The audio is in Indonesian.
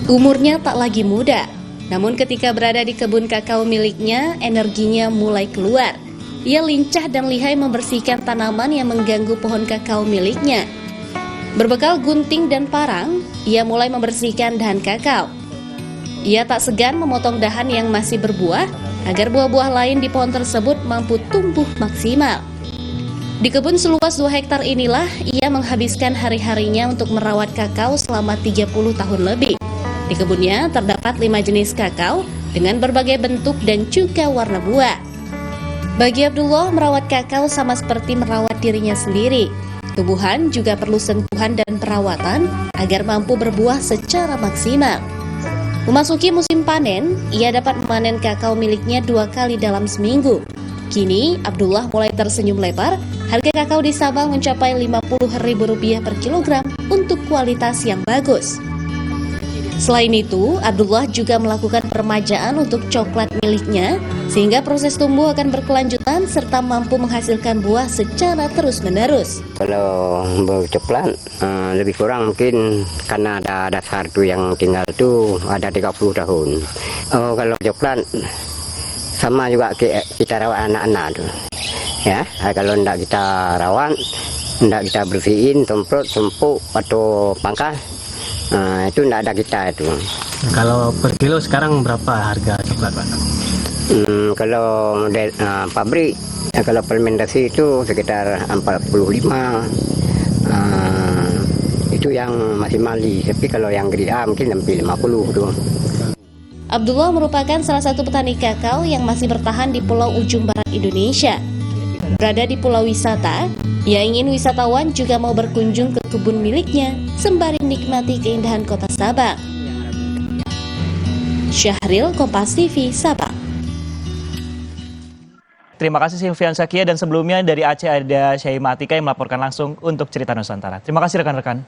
Umurnya tak lagi muda, namun ketika berada di kebun kakao miliknya, energinya mulai keluar. Ia lincah dan lihai membersihkan tanaman yang mengganggu pohon kakao miliknya. Berbekal gunting dan parang, ia mulai membersihkan dahan kakao. Ia tak segan memotong dahan yang masih berbuah, agar buah-buah lain di pohon tersebut mampu tumbuh maksimal. Di kebun seluas 2 hektar inilah, ia menghabiskan hari-harinya untuk merawat kakao selama 30 tahun lebih. Di kebunnya terdapat 5 jenis kakao dengan berbagai bentuk dan juga warna buah. Bagi Abdullah, merawat kakao sama seperti merawat dirinya sendiri. Tumbuhan juga perlu sentuhan dan perawatan agar mampu berbuah secara maksimal. Memasuki musim panen, ia dapat memanen kakao miliknya 2 kali dalam seminggu. Kini, Abdullah mulai tersenyum lebar. Harga kakao di Sabang mencapai Rp50.000 per kilogram untuk kualitas yang bagus. Selain itu, Abdullah juga melakukan peremajaan untuk coklat miliknya, sehingga proses tumbuh akan berkelanjutan serta mampu menghasilkan buah secara terus-menerus. Kalau bercoklat lebih kurang mungkin karena ada dasar tuh yang tinggal tuh ada 30 tahun. Kalau coklat sama juga kita rawat anak-anak tuh. Ya, kalau tidak kita rawat, tidak kita bersihin, semprot, atau pangkas. Itu tidak ada kita itu. Kalau per kilo sekarang berapa harga coklat, Pak? Kalau model pabrik, kalau fermentasi itu sekitar 45. Itu yang masih mali, tapi kalau yang grade A mungkin sampai 50 tuh. Abdullah merupakan salah satu petani kakao yang masih bertahan di pulau ujung barat Indonesia. Berada di pulau wisata, ia ingin wisatawan juga mau berkunjung ke kebun miliknya sembari menikmati keindahan kota Sabang. Syahril, Kompas TV, Sabang. Terima kasih Silvian Sakia, dan sebelumnya dari Aceh ada Syahima Atika yang melaporkan langsung untuk Cerita Nusantara. Terima kasih rekan-rekan.